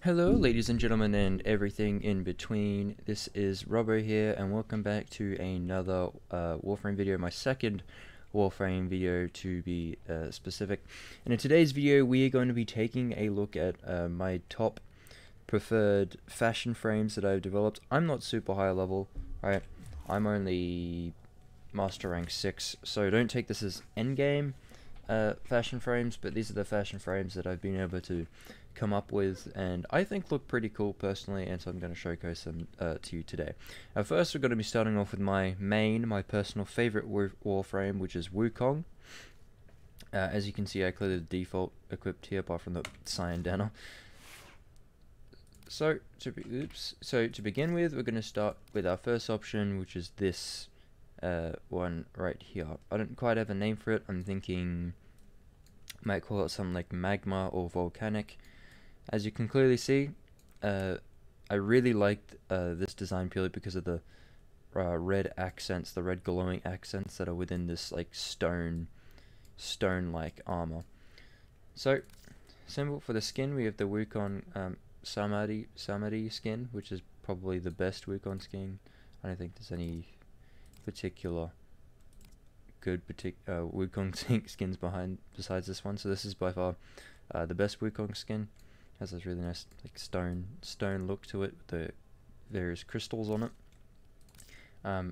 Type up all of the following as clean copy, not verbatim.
Hello ladies and gentlemen and everything in between. This is Robbo here and welcome back to another Warframe video, my second Warframe video to be specific. And in today's video we are going to be taking a look at my top preferred fashion frames that I've developed. I'm not super high level, right? I'm only master rank 6, so don't take this as endgame fashion frames, but these are the fashion frames that I've been able to come up with and I think look pretty cool personally, and so I'm going to showcase them to you today. First we're going to be starting off with my personal favorite Warframe, which is Wukong. As you can see, I clearly the default equipped here apart from the cyan downer. So to begin with, we're going to start with our first option, which is this one right here. I don't quite have a name for it. I'm thinking might call it something like magma or volcanic. As you can clearly see, I really liked this design purely because of the red accents, the red glowing accents that are within this like stone-like armor. So, symbol for the skin, we have the Wukong Samadhi skin, which is probably the best Wukong skin. I don't think there's any particular good Wukong skins besides this one. So this is by far the best Wukong skin. Has this really nice like stone look to it with the various crystals on it.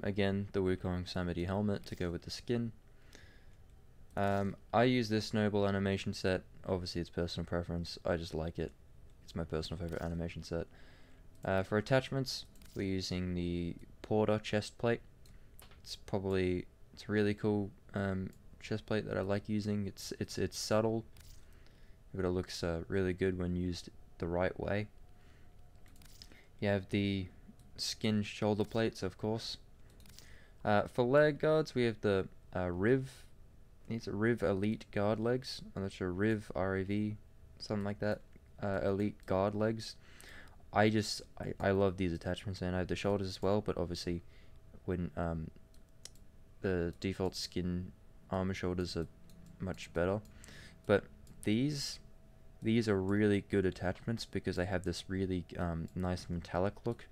Again, the Wukong Samadhi helmet to go with the skin. I use this noble animation set. Obviously it's personal preference, I just like it. It's my personal favorite animation set. For attachments, we're using the Porter chest plate. It's a really cool chest plate that I like using. It's subtle, but it looks really good when used the right way. You have the skin shoulder plates, of course. For leg guards, we have the Riv. These are Riv Elite guard legs. I'm not sure, Riv RAV, something like that. Elite guard legs. I love these attachments, and I have the shoulders as well. But obviously, when the default skin armor shoulders are much better, but these are really good attachments because they have this really nice metallic look,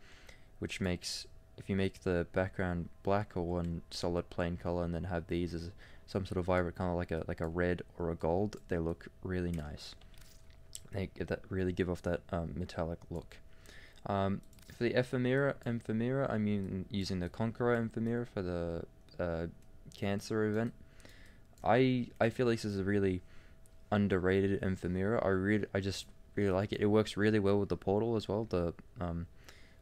which makes, if you make the background black or one solid plain color and then have these as some sort of vibrant color like a red or a gold, they look really nice. They really give off that metallic look. For the ephemera, I'm using the Conqueror ephemera for the cancer event. I feel like this is a really underrated ephemera. I just really like it. It works really well with the portal as well, the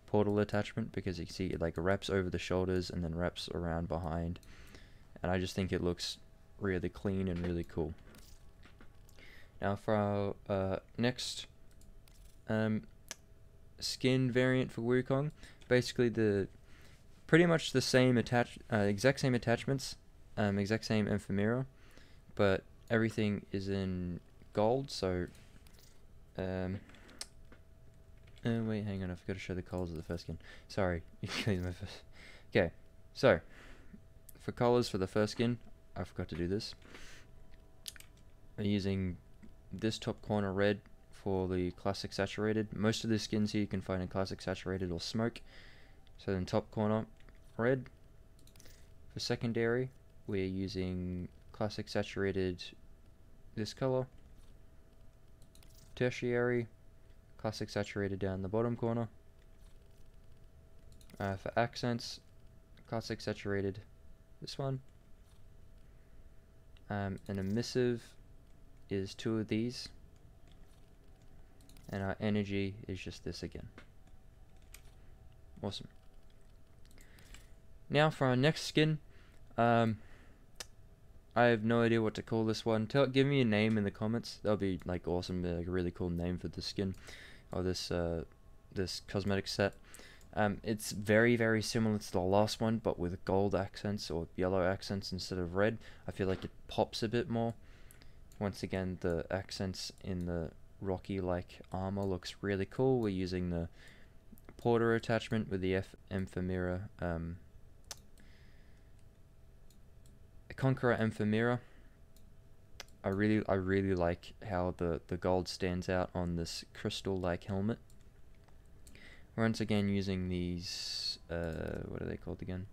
portal attachment, because you can see it like wraps over the shoulders and then wraps around behind, and I just think it looks really clean and really cool. Now for our next skin variant for Wukong, basically pretty much the same exact same attachments, exact same ephemera, but everything is in gold. So wait, hang on, I forgot to show the colors of the first skin. Sorry, okay, so for colors for the first skin, I forgot to do this. I'm using this top corner red for the classic saturated. Most of the skins here you can find in classic saturated or smoke. So then top corner red. For secondary, we're using classic saturated, this color. Tertiary, classic saturated down the bottom corner. For accents, classic saturated, this one. And emissive is 2 of these, and our energy is just this again. Awesome. Now for our next skin, I have no idea what to call this one. Give me a name in the comments. That'll be like awesome, like a really cool name for the skin or this this cosmetic set. It's very similar to the last one, but with gold accents or yellow accents instead of red. I feel like it pops a bit more. Once again, the accents in the rocky-like armor looks really cool. We're using the Porter attachment with the ephemera, Conqueror ephemera. I really like how the gold stands out on this crystal-like helmet. Once again using these, what are they called again?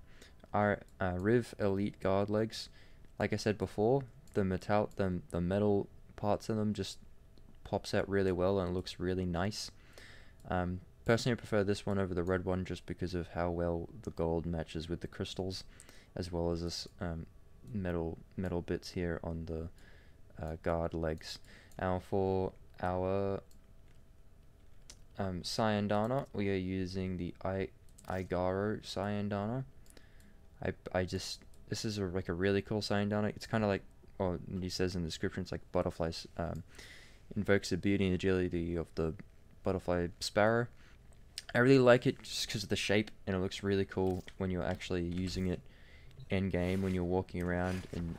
Riv Elite guard legs. Like I said before, the metal parts of them just pops out really well and it looks really nice. Personally, I prefer this one over the red one just because of how well the gold matches with the crystals, as well as this metal bits here on the guard legs. Now for our Cyandana, we are using the Igaro Cyandana. This is like a really cool Cyandana. It's kind of like, oh, he says in the description, it's like butterflies. Invokes the beauty and agility of the butterfly sparrow. I really like it just because of the shape, and it looks really cool when you're actually using it in game, when you're walking around and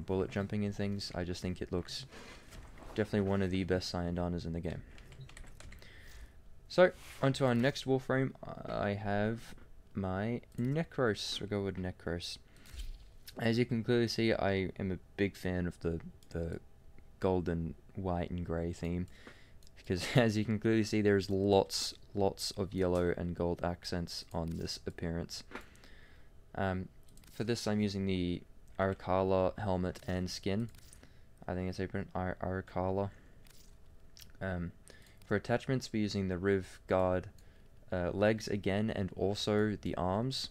bullet jumping and things. I just think it looks definitely one of the best Cyandanas in the game. So, onto our next Warframe. I have my Nekros. We'll go with Nekros. As you can clearly see, I am a big fan of the golden, white and grey theme, because as you can clearly see, there's lots of yellow and gold accents on this appearance. For this, I'm using the Arcala helmet and skin. I think it's open Arcala. For attachments, we're using the Riv guard legs again, and also the arms.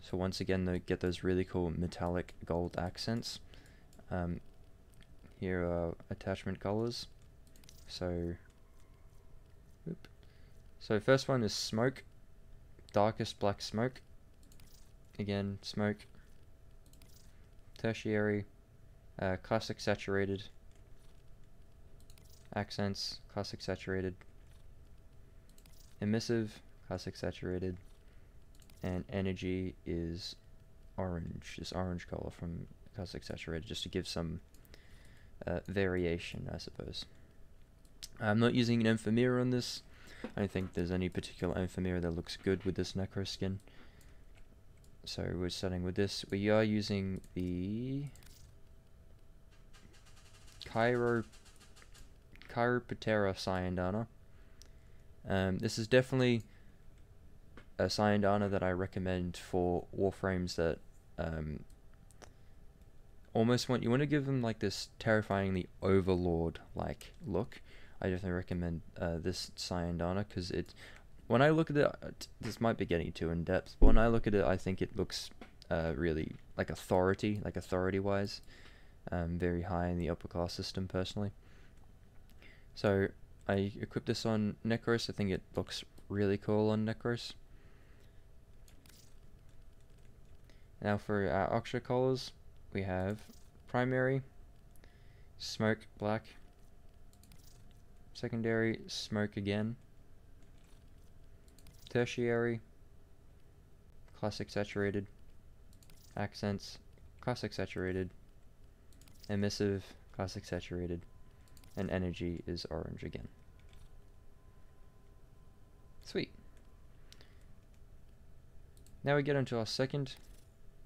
So once again, they get those really cool metallic gold accents. Here are attachment colors. So first one is smoke, darkest black smoke. Again, smoke. Tertiary, classic saturated. Accents, classic saturated. Emissive, classic saturated. And energy is orange, this orange color from classic saturated, just to give some variation, I suppose. I'm not using an Ephemeria on this. I don't think there's any particular Ephemeria that looks good with this Necro skin. So we're starting with this. We are using the Chiroptera Cyandana. This is definitely a Cyandana that I recommend for Warframes that almost you want to give them like this terrifyingly Overlord like look. I definitely recommend this Cyandana, because when I look at it, this might be getting too in depth, but when I look at it, I think it looks really like authority wise, very high in the upper class system personally. So I equipped this on Nekros. I think it looks really cool on Nekros. Now for our Oxtra colors, we have primary, smoke black, secondary, smoke again, tertiary, classic saturated, accents, classic saturated, emissive, classic saturated, and energy is orange again. Sweet. Now we get into our second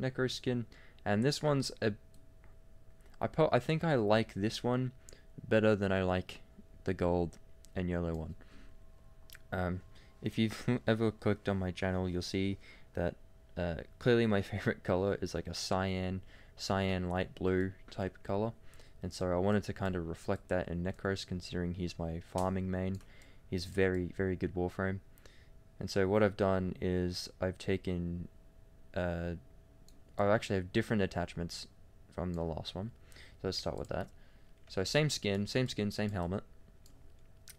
Necro skin, and this one's I think I like this one better than I like the gold and yellow one. If you've ever clicked on my channel, you'll see that clearly my favorite color is like a cyan light blue type color, and so I wanted to kind of reflect that in Nekros, considering he's my farming main. He's very good Warframe, and so what I've done is I've taken I actually have different attachments from the last one. So let's start with that. So same skin, same helmet.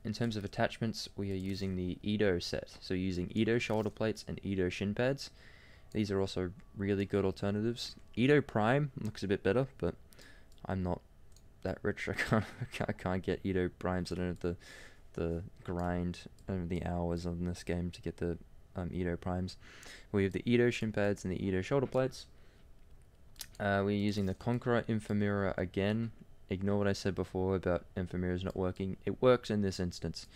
In terms of attachments, we are using the Edo set. So using Edo shoulder plates and Edo shin pads. These are also really good alternatives. Edo Prime looks a bit better, but I'm not that rich. I can't get Edo Primes. I don't have the grind and the hours on this game to get the Edo Primes. We have the Edo shin pads and the Edo shoulder plates. We're using the Conqueror Ephemeria again. Ignore what I said before about Ephemerias not working. It works in this instance.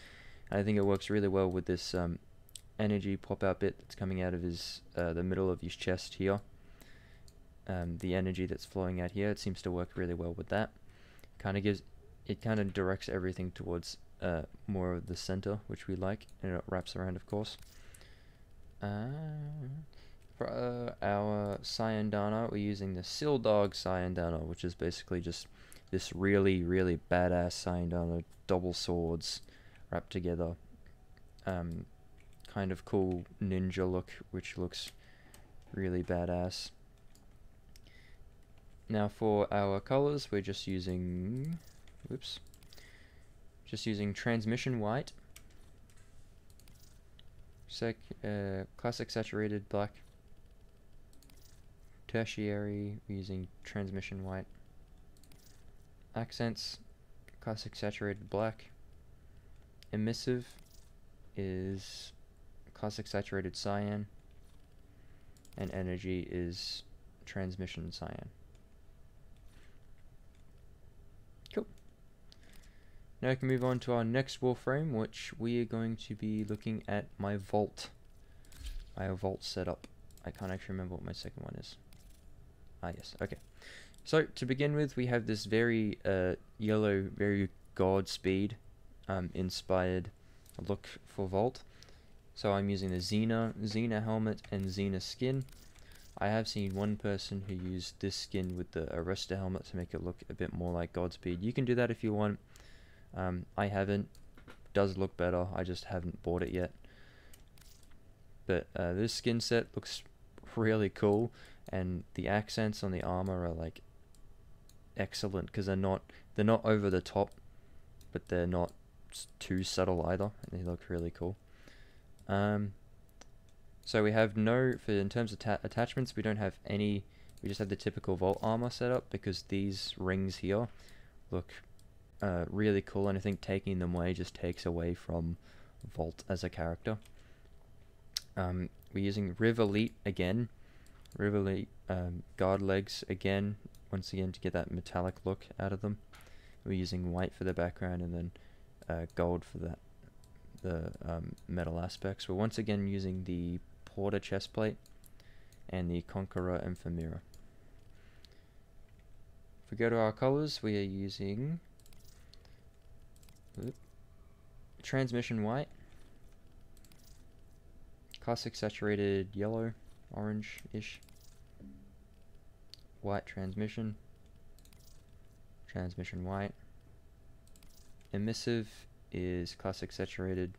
And I think it works really well with this energy pop-out bit that's coming out of his the middle of his chest here. The energy that's flowing out here, it seems to work really well with that. kind of directs everything towards more of the center, which we like, and it wraps around, of course. For our Cyan Dana, we're using the Sildog Cyan Dana, which is basically just this really, really badass Cyan Dana, double swords wrapped together. Kind of cool ninja look, which looks really badass. Now for our colors, we're just using, transmission white, classic saturated black, tertiary, we're using transmission white, accents, classic saturated black, emissive is classic saturated cyan, and energy is transmission cyan. Cool. Now we can move on to our next Warframe, which we are going to be looking at my vault. My vault setup. I can't actually remember what my second one is. Ah, yes. Okay. So to begin with, we have this very yellow, very Godspeed inspired look for vault. So I'm using the Xena helmet and Xena skin. I have seen one person who used this skin with the Arrester helmet to make it look a bit more like Godspeed. You can do that if you want. I haven't. Does look better. I just haven't bought it yet. But this skin set looks really cool, and the accents on the armor are like excellent because they're not over the top, but they're not too subtle either, and they look really cool. So we have in terms of attachments, we don't have any. We just have the typical Vault armor setup because these rings here look really cool, and I think taking them away just takes away from Vault as a character. We're using Riv Elite again. Riv Elite guard legs again, once again to get that metallic look out of them. We're using white for the background and then gold for the metal aspects. We're once again using the Porter chestplate and the Conqueror Ephemeria. If we go to our colors, we are using transmission white, classic saturated yellow, orange-ish, white transmission white, emissive is classic saturated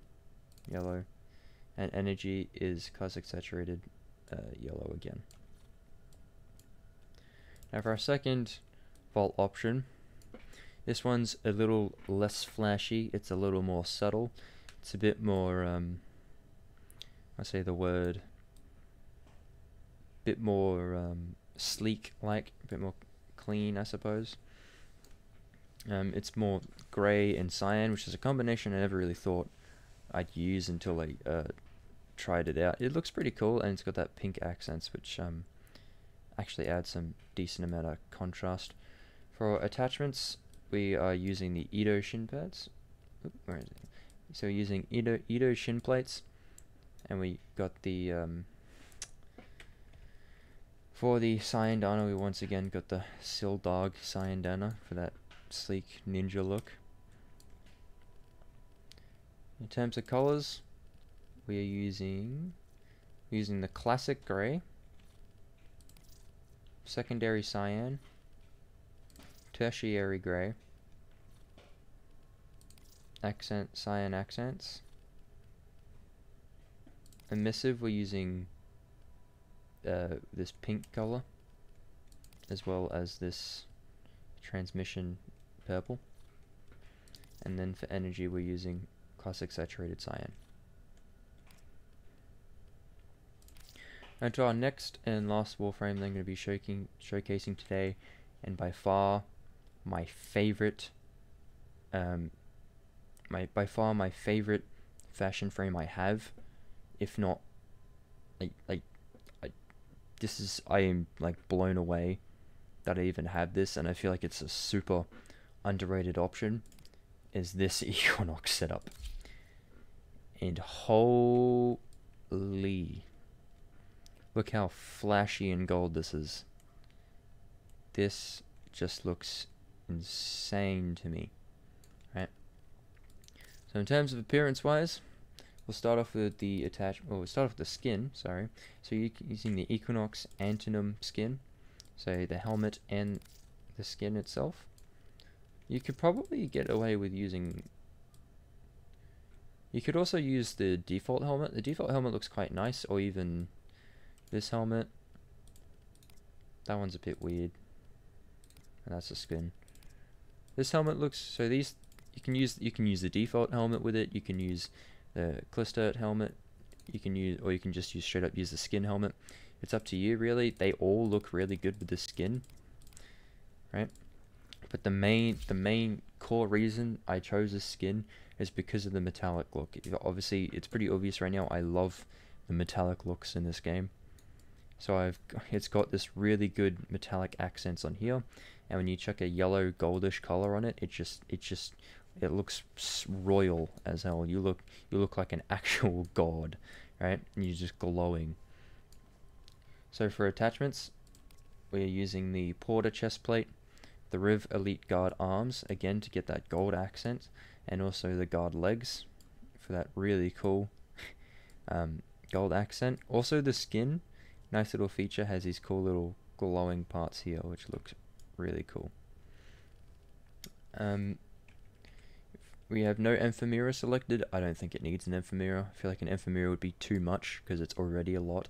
yellow, and energy is classic saturated yellow again. Now for our second vault option, this one's a little less flashy, it's a little more subtle, it's a bit more, I say the word, bit more sleek like, a bit more clean I suppose. It's more grey and cyan, which is a combination I never really thought I'd use until I tried it out. It looks pretty cool, and it's got that pink accents, which actually adds some decent amount of contrast. For attachments, we are using the Edo shin pads. Oop, where is it? So we're using Edo shin plates, and we got the for the Cyan Dana, we once again got the Sildog Cyan Dana for that sleek ninja look. In terms of colors, we are using the classic gray, secondary cyan, tertiary gray, cyan accents. Emissive, we're using this pink color, as well as this transmission purple. And then for energy, we're using classic saturated cyan. Now to our next and last Warframe that I'm going to be showcasing today, and by far my favorite, my favorite fashion frame I have, if not, I am like blown away that I even have this, and I feel like it's a super underrated option, is this Equinox setup. And holy, look how flashy and gold this is. This just looks insane to me, right? So in terms of appearance-wise, we'll start off with the we'll start off with the skin, sorry. So you're using the Equinox Antinum skin, so the helmet and the skin itself. You could probably get away with using... You could also use the default helmet. The default helmet looks quite nice, or even this helmet. That one's a bit weird. And that's the skin. This helmet looks... So these... You can use the default helmet with it. You can use the Clistert helmet. You can use... Or you can just straight up use the skin helmet. It's up to you, really. They all look really good with the skin. Right? But the main core reason I chose this skin is because of the metallic look. Obviously, it's pretty obvious right now. I love the metallic looks in this game. So it's got this really good metallic accents on here, and when you chuck a yellow goldish color on it, it looks royal as hell. You look like an actual god, right? And you're just glowing. So for attachments, we're using the Porter chest plate, the Riv Elite Guard arms, again to get that gold accent, and also the guard legs for that really cool gold accent. Also the skin, nice little feature, has these cool little glowing parts here, which looks really cool. We have no Ephemeria selected. I don't think it needs an Ephemeria. I feel like an Ephemeria would be too much because it's already a lot.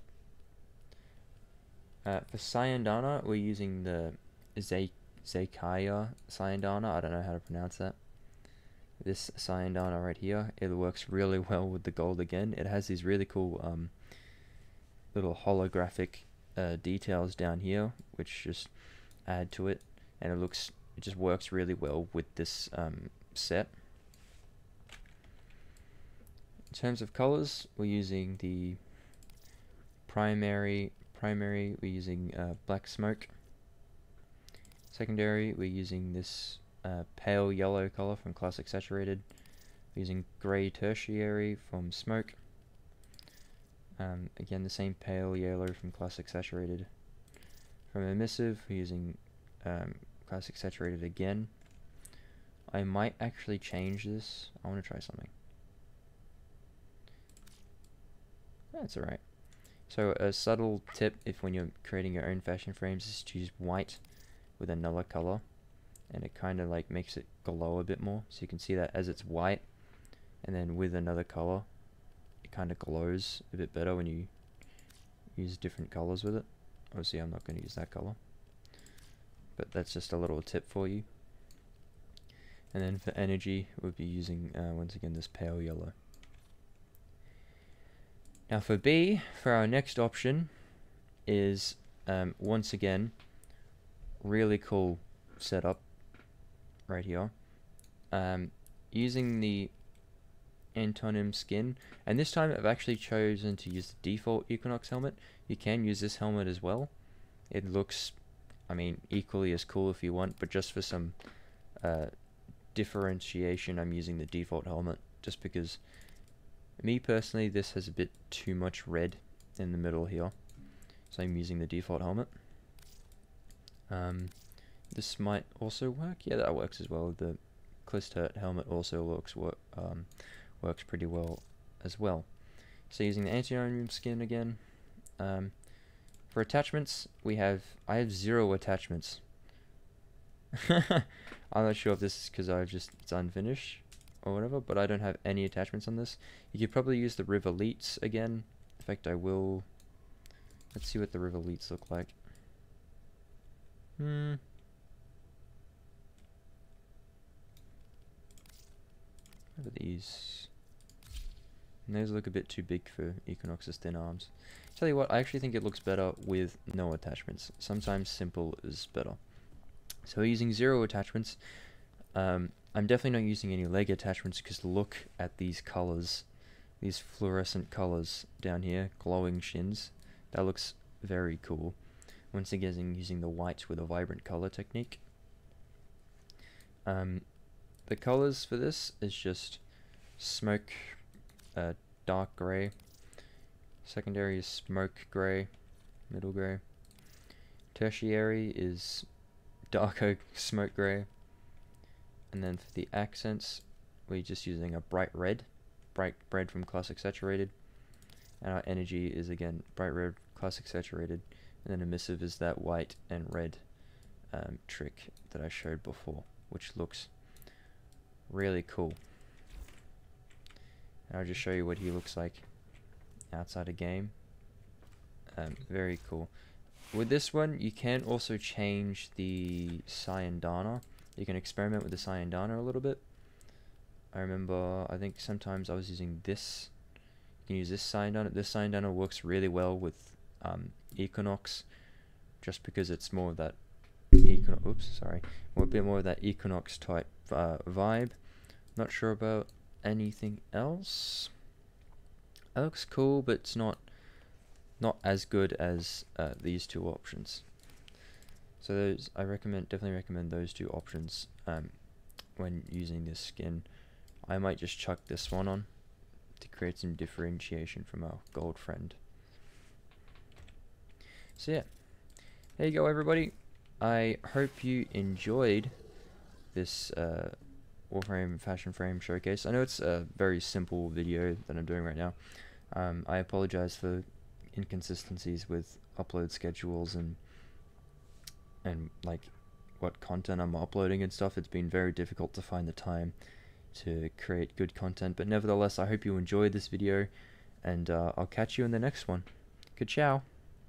For Syandana, we're using the Zekaya Syandana. I don't know how to pronounce that. This Syandana right here, it works really well with the gold again. It has these really cool little holographic details down here, which just add to it, and it just works really well with this set. In terms of colors, we're using the primary, we're using black smoke. Secondary, we're using this pale yellow color from Classic Saturated. We're using grey tertiary from Smoke. Again, the same pale yellow from Classic Saturated. From Emissive, we're using Classic Saturated again. I might actually change this. I want to try something. That's alright. So a subtle tip, if when you're creating your own fashion frames, is to use white with another color, and it kind of like makes it glow a bit more. So you can see that as it's white, and then with another color, it kind of glows a bit better when you use different colors with it. Obviously I'm not going to use that color, but that's just a little tip for you. And then for energy, we'll be using once again this pale yellow. Now for B, for our next option, is once again really cool setup right here. Using the Antonym skin, and this time I've actually chosen to use the default Equinox helmet. You can use this helmet as well. It looks, I mean, equally as cool if you want, but just for some differentiation, I'm using the default helmet, just because me personally, this has a bit too much red in the middle here, so I'm using the default helmet. This might also work. Yeah, that works as well. The Clistert helmet also works pretty well as well. So using the anti-onium skin again. For attachments, I have 0 attachments. I'm not sure if this is because it's unfinished or whatever, but I don't have any attachments on this. You could probably use the Riv Elites again. In fact, I will. Let's see what the Riv Elites look like. Look at these. And those look a bit too big for Equinox's thin arms. Tell you what, I actually think it looks better with no attachments. Sometimes simple is better. So we're using 0 attachments. I'm definitely not using any leg attachments because look at these colors, these fluorescent colors down here, glowing shins. That looks very cool. Once again, using the white with a vibrant color technique. The colors for this is just smoke, dark gray. Secondary is smoke gray, middle gray. Tertiary is dark oak, smoke gray. And then for the accents, we're just using a bright red from Classic Saturated. And our energy is again bright red, Classic Saturated. And then emissive is that white and red trick that I showed before, which looks really cool. And I'll just show you what he looks like outside a game. Very cool. With this one, you can also change the Cyandana. You can experiment with the Cyandana a little bit. I remember, I think sometimes I was using this. You can use this Cyandana. This Cyandana works really well with Equinox, just because it's more of that a bit more of that Equinox type vibe. Not sure about anything else. It looks cool, but it's not as good as these two options. So those, I definitely recommend those two options when using this skin. I might just chuck this one on to create some differentiation from our gold friend. So yeah, there you go, everybody. I hope you enjoyed this Warframe Fashion Frame showcase. I know it's a very simple video that I'm doing right now. I apologize for inconsistencies with upload schedules and like what content I'm uploading and stuff. It's been very difficult to find the time to create good content, but nevertheless, I hope you enjoyed this video, and I'll catch you in the next one. Good ciao.